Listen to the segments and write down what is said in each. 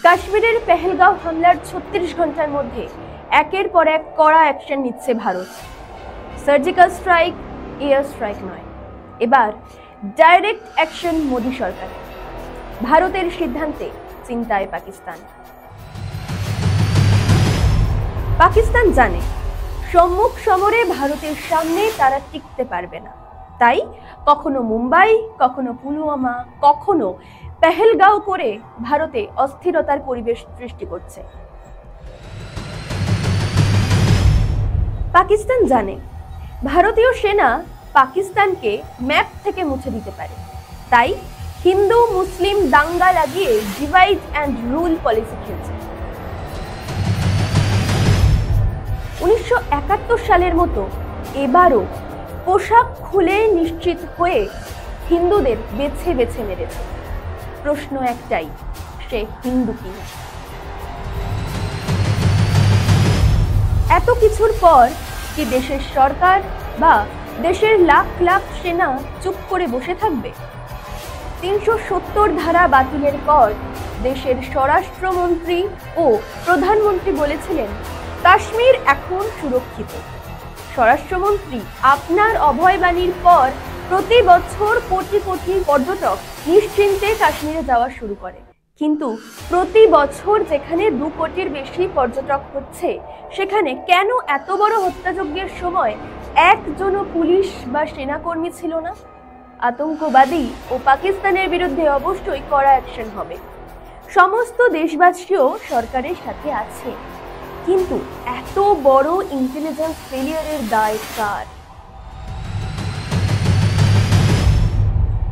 কাশ্মীরের পেহেলগাঁও হামলার 36 ঘন্টার মধ্যে একের পর এক কড়া অ্যাকশন নিচ্ছে Bharat. Surgical strike, air strike নয়, এবার ডাইরেক্ট অ্যাকশন মোদী সরকার। ভারতের সিদ্ধান্তে চিন্তায় পাকিস্তান। পাকিস্তান জানে সম্মুখ সমরে ভারতের সামনে তারা টিকতে পারবে না, তাই কখনো মুম্বাই, কখনো পুলওয়ামা, কখনো পেহেলগাঁও করে ভারতে অস্থিরতার পরিবেশ সৃষ্টি করছে। পাকিস্তান জানে ভারতীয় সেনা পাকিস্তানকে ম্যাপ থেকে মুছে দিতে পারে, তাই হিন্দু মুসলিম দাঙ্গা লাগিয়ে ডিভাইড অ্যান্ড রুল পলিসি খেলছে। 1971 সালের মতো এবারও পোশাক খুলে নিশ্চিত হয়ে হিন্দুদের বেছে বেছে মেরেছে। প্রশ্ন একটাই, সে হিন্দু কিনা? এত কিছুর পর কি দেশের সরকার বা দেশের লাখ লাখ সেনা চুপ করে বসে থাকবে? 370 ধারা বাতিলের পর দেশের স্বরাষ্ট্রমন্ত্রী ও প্রধানমন্ত্রী বলেছিলেন কাশ্মীর এখন সুরক্ষিত। স্বরাষ্ট্রমন্ত্রী আপনার অভয়বাণীর পর প্রতি বছর কোটি কোটি পর্যটক নিশ্চিন্তে কাশ্মীরে যাওয়া শুরু করে, কিন্তু প্রতি বছর যেখানে 2 কোটির বেশি পর্যটক হচ্ছে, সেখানে কেন এত বড় হত্যাযজ্ঞের সময় একজনও পুলিশ বা সেনাকর্মী ছিল না? আতঙ্কবাদী ও পাকিস্তানের বিরুদ্ধে অবশ্যই কড়া অ্যাকশন হবে। সমস্ত দেশবাসীও সরকারের সাথে আছে, কিন্তু এত বড় ইন্টেলিজেন্স ফেলিয়ারের দায় কার?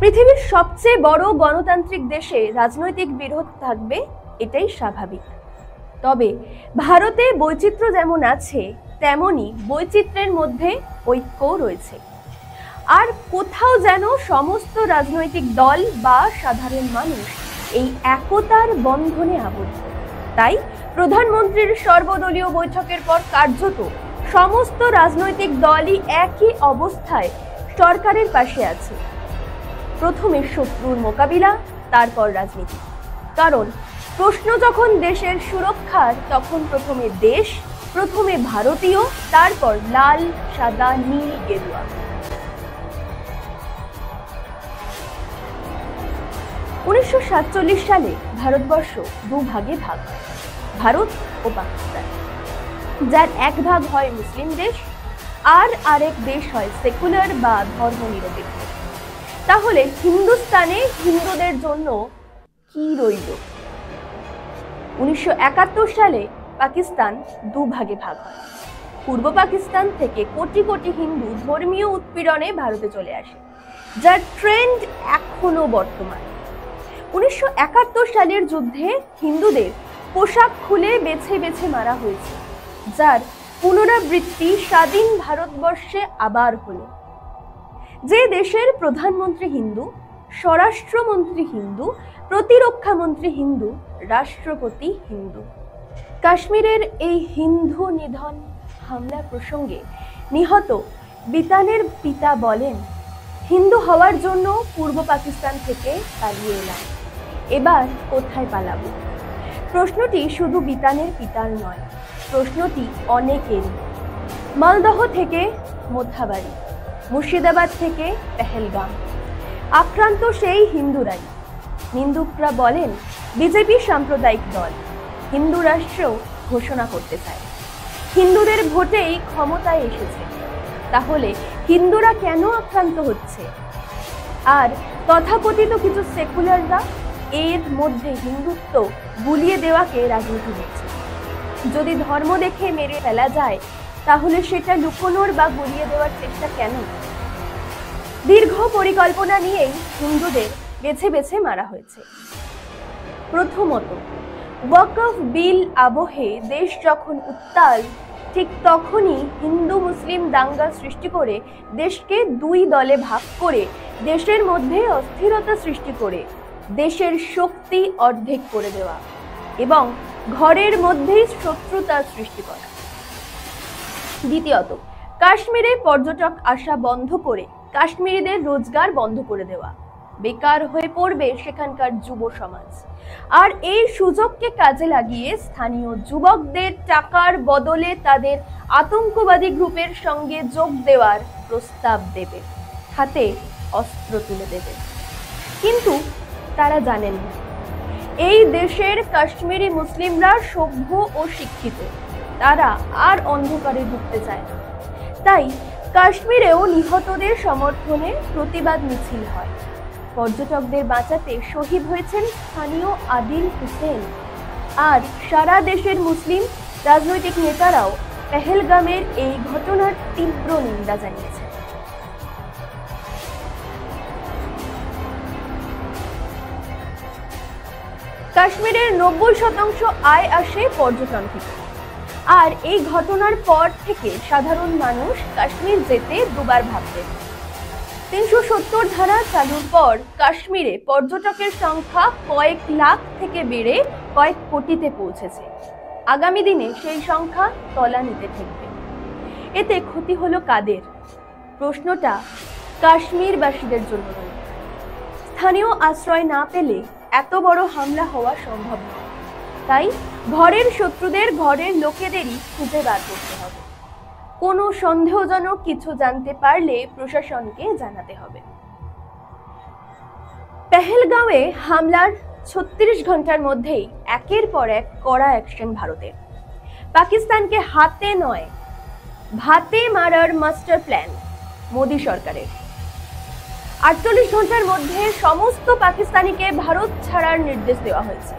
পৃথিবীর সবচেয়ে বড় গণতান্ত্রিক দেশে রাজনৈতিক বিরোধ থাকবে, এটাই স্বাভাবিক। তবে ভারতে বৈচিত্র্য যেমন আছে, তেমনি বৈচিত্র্যের মধ্যে ঐক্যও রয়েছে। আর কোথাও যেন সমস্ত রাজনৈতিক দল বা সাধারণ মানুষ এই একতার বন্ধনে আবদ্ধ। তাই প্রধানমন্ত্রীর সর্বদলীয় বৈঠকের পর কার্যত সমস্ত রাজনৈতিক দলই একই অবস্থায় সরকারের পাশে আছে। প্রথমে শত্রুর মোকাবিলা, তারপর রাজনীতি। কারণ প্রশ্ন যখন দেশের সুরক্ষার, তখন প্রথমে দেশ, প্রথমে ভারতীয়, তারপর লাল, সাদা, নীল, গেরুয়া। 1947 সালে ভারতবর্ষ 2 ভাগে ভাগ হয়, ভারত ও পাকিস্তান। যার এক ভাগ হয় মুসলিম দেশ, আর আরেক দেশ হয় সেকুলার বা ধর্মনিরপেক্ষ। তাহলে হিন্দুস্তানে হিন্দুদের জন্য কি রইল? 1971 সালে পাকিস্তান 2 ভাগে ভাগ হয়। পূর্ব পাকিস্তান থেকে কোটি কোটি হিন্দু ধর্মীয় উৎপীড়নে ভারতে চলে আসে, যার ট্রেন্ড এখনো বর্তমান। 1971 সালের যুদ্ধে হিন্দুদের পোশাক খুলে বেছে বেছে মারা হয়েছে, যার পুনরাবৃত্তি স্বাধীন ভারতবর্ষে আবার হলো। যে দেশের প্রধানমন্ত্রী হিন্দু, স্বরাষ্ট্রমন্ত্রী হিন্দু, প্রতিরক্ষা মন্ত্রী হিন্দু, রাষ্ট্রপতি হিন্দু। কাশ্মীরের এই হিন্দু নিধন হামলা প্রসঙ্গে নিহত বিতানের পিতা বলেন, হিন্দু হওয়ার জন্য পূর্ব পাকিস্তান থেকে পালিয়ে এলাম, এবার কোথায় পালাবো? প্রশ্নটি শুধু বিতানের পিতার নয়, প্রশ্নটি অনেকেরই। মালদহ থেকে মোথাবাড়ি, মুর্শিদাবাদ থেকে পেহেলগাম আক্রান্ত সেই হিন্দুরাই। নিন্দুকরা বলেন বিজেপি সাম্প্রদায়িক দল, হিন্দু রাষ্ট্র ঘোষণা করতে চায়, হিন্দুদের ভোটেই ক্ষমতায় এসেছে। তাহলে হিন্দুরা কেন আক্রান্ত হচ্ছে? আর তথাকথিত কিছু সেকুলাররা এর মধ্যে হিন্দুত্ব গুলিয়ে দেওয়াকে রাজনীতি দিচ্ছে। যদি ধর্ম দেখে মেরে ফেলা যায়, তাহলে সেটা লুকোনোর বা গুলিয়ে দেওয়ার চেষ্টা কেন? দীর্ঘ পরিকল্পনা নিয়েই হিন্দুদের বেছে বেছে মারা হয়েছে। প্রথমত, ওয়াকফ বিল আবহে দেশ যখন উত্তাল, ঠিক তখনই হিন্দু মুসলিম দাঙ্গা সৃষ্টি করে দেশকে 2 দলে ভাগ করে দেশের মধ্যে অস্থিরতা সৃষ্টি করে দেশের শক্তি অর্ধেক করে দেওয়া এবং ঘরের মধ্যেই শত্রুতা সৃষ্টি করা। দ্বিতীয়ত, কাশ্মীরে পর্যটক আসা বন্ধ করে কাশ্মীরিদের রোজগার বন্ধ করে দেওয়া। বেকার হয়ে পড়বে সেখানকার যুব সমাজ। আর এই সুযোগকে কাজে লাগিয়ে স্থানীয় যুবকদের টাকার বদলে তাদের আতঙ্কবাদী গ্রুপের সঙ্গে যোগ দেওয়ার প্রস্তাব দেবে, হাতে অস্ত্র তুলে দেবে। কিন্তু তারা জানেন না, এই দেশের কাশ্মীরি মুসলিমরা সভ্য ও শিক্ষিত, তারা আর অন্ধকারে ডুবতে চায় না। তাই কাশ্মীরেও নিহতদের সমর্থনে প্রতিবাদ মিছিল হয়। পর্যটকদের বাঁচাতে শহীদ হয়েছেন স্থানীয় আদিল হুসেন। আর সারা দেশের মুসলিম রাজনৈতিক নেতারাও পেহেলগামের এই ঘটনার তীব্র নিন্দা জানিয়েছেন। কাশ্মীরের 90% আয় আসে পর্যটন থেকে। আর এই ঘটনার পর থেকে সাধারণ মানুষ কাশ্মীর যেতে দুবার ভাবতেন। 370 ধারা চালুর পর কাশ্মীরে পর্যটকের সংখ্যা কয়েক লাখ থেকে বেড়ে কয়েক কোটিতে পৌঁছেছে। আগামী দিনে সেই সংখ্যা তলানিতে ঠেকবে। এতে ক্ষতি হলো কাদের? প্রশ্নটা কাশ্মীরবাসীদের জন্য নয়। স্থানীয় আশ্রয় না পেলে এত বড় হামলা হওয়া সম্ভব নয়। তাই ঘরের শত্রুদের ঘরের লোকেদেরই খুঁজে বার করতে হবে। কোনো সন্দেহজনক কিছু জানতে পারলে প্রশাসনকে জানাতে হবে। পেহেলগাঁওয়ে হামলার 36 ঘন্টার মধ্যেই একের পর এক কড়া অ্যাকশন ভারতের। পাকিস্তানকে হাতে নয় ভাতে মারার মাস্টার প্ল্যান মোদী সরকারের। 48 ঘন্টার মধ্যে সমস্ত পাকিস্তানিকে ভারত ছাড়ার নির্দেশ দেওয়া হয়েছে।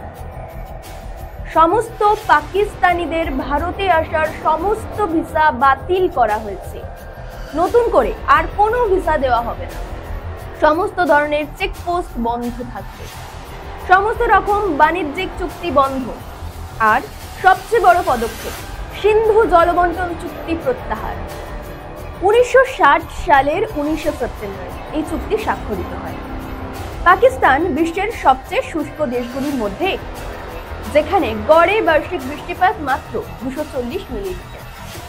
সমস্ত পাকিস্তানিদের ভারতে আসার সমস্ত ভিসা বাতিল করা হয়েছে। নতুন করে আর কোনো ভিসা দেওয়া হবে না। সমস্ত ধরনের চেকপোস্ট বন্ধ থাকবে। সমস্ত রকম বাণিজ্যিক চুক্তি বন্ধ। আর সবচেয়ে বড় পদক্ষেপ, সিন্ধু জলবন্টন চুক্তি প্রত্যাহার। 1960 সালের 19 সেপ্টেম্বর এই চুক্তি স্বাক্ষরিত হয়। পাকিস্তান বিশ্বের সবচেয়ে শুষ্ক দেশগুলির মধ্যে, যেখানে গড়ে বার্ষিক বৃষ্টিপাত মাত্র 240 মিলিমিটার।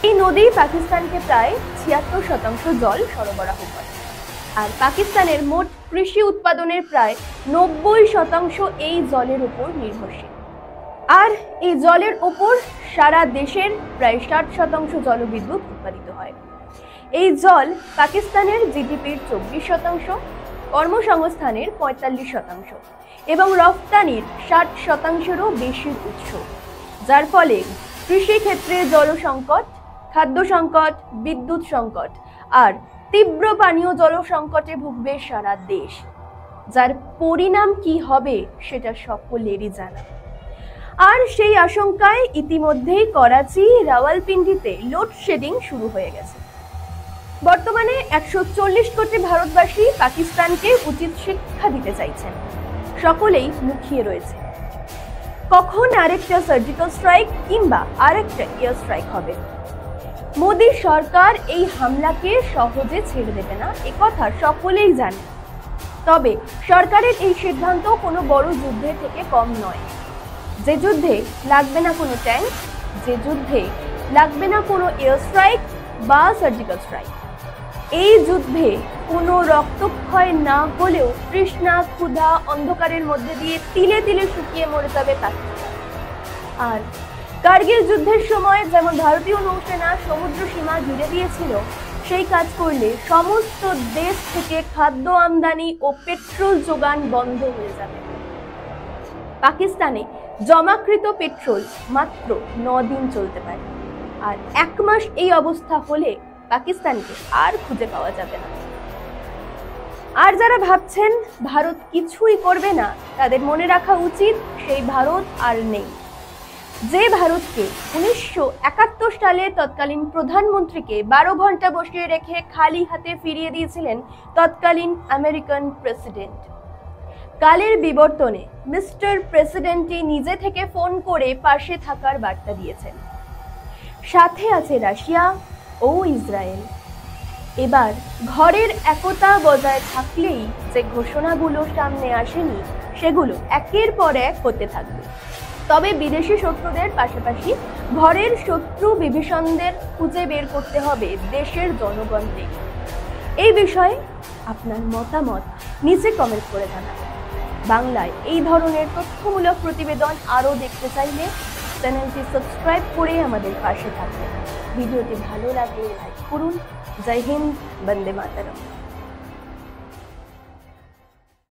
এই নদী পাকিস্তানকে প্রায় 76% জল সরবরাহ করে। আর পাকিস্তানের মোট কৃষি উৎপাদনের প্রায় 90% এই জলের উপর নির্ভরশীল। আর এই জলের উপর সারা দেশের প্রায় 60% জলবিদ্যুৎ উৎপাদিত হয়। এই জল পাকিস্তানের জিডিপির 24%, কর্মসংস্থানের 45% এবং রফতানির 60%-এরও বেশির উৎস, যার ফলে কৃষি ক্ষেত্রে জল সংকট, খাদ্য সংকট, বিদ্যুৎ সংকট আর তীব্র পানীয় জল সংকটে ভুগবে সারা দেশ। যার পরিণাম কি হবে সেটা সকলেরই জানা। আর সেই আশঙ্কায় ইতিমধ্যেই করাচি, রাওয়ালপিন্ডিতে লোডশেডিং শুরু হয়ে গেছে। বর্তমানে 140 কোটি ভারতবাসী পাকিস্তানকে উচিত শিক্ষা দিতে চাইছেন। সকলেই মুখিয়ে রয়েছে কখন আরেকটা সার্জিক্যাল স্ট্রাইক কিংবা আরেকটা এয়ার স্ট্রাইক হবে। মোদী সরকার এই হামলাকে সহজে ছেড়ে দেবে না, একথা সকলেই জানে। তবে সরকারের এই সিদ্ধান্ত কোনো বড় যুদ্ধের থেকে কম নয়। যে যুদ্ধে লাগবে না কোনো ট্যাঙ্ক, যে যুদ্ধে লাগবে না কোনো এয়ার স্ট্রাইক বা সার্জিক্যাল স্ট্রাইক। এই যুদ্ধে কোনো রক্তক্ষয় না হলেও তৃষ্ণা, ক্ষুধা, অন্ধকারের মধ্যে দিয়ে তিলে তিলে শুকিয়ে মরে যাবে পাকিস্তান। আর কার্গিল যুদ্ধের সময় যেমন ভারতীয় নৌসেনা সমুদ্র সীমা ঘিরে দিয়েছিল, সেই কাজ করলে সমস্ত দেশ থেকে খাদ্য আমদানি ও পেট্রোল যোগান বন্ধ হয়ে যাবে। পাকিস্তানে জমাকৃত পেট্রোল মাত্র 9 দিন চলতে পারে। আর 1 মাস এই অবস্থা হলে পাকিস্তানকে আর খুঁজে পাওয়া যাবে না। আর যারা ভাবছেন ভারত কিছুই করবে না, তাদের মনে রাখা উচিত সেই ভারত আর নেই। যে ভারতকে 1971 সালে তৎকালীন প্রধানমন্ত্রীকে 12 ঘন্টা বসিয়ে রেখে খালি হাতে ফিরিয়ে দিয়েছিলেন তৎকালীন আমেরিকান প্রেসিডেন্ট। কালের বিবর্তনে মিস্টার প্রেসিডেন্টই নিজে থেকে ফোন করে পাশে থাকার বার্তা দিয়েছেন। সাথে আছে রাশিয়া ও ইসরায়েল। এবার ঘরের একতা বজায় থাকলেই যে ঘোষণাগুলো সামনে আসেনি, সেগুলো একের পর এক হতে থাকবে। তবে বিদেশি শত্রুদের পাশাপাশি ঘরের শত্রু বিভীষণদের খুঁজে বের করতে হবে দেশের জনগণকে। এই বিষয়ে আপনার মতামত নিচে কমেন্ট করে জানাবেন। বাংলায় এই ধরনের তথ্যমূলক প্রতিবেদন আরও দেখতে চাইলে চ্যানেলটি সাবস্ক্রাইব করে আমাদের পাশে থাকবেন। ভিডিওটি ভালো লাগলে লাইক করুন। জয় হিন্দ, বন্দে মাতরম।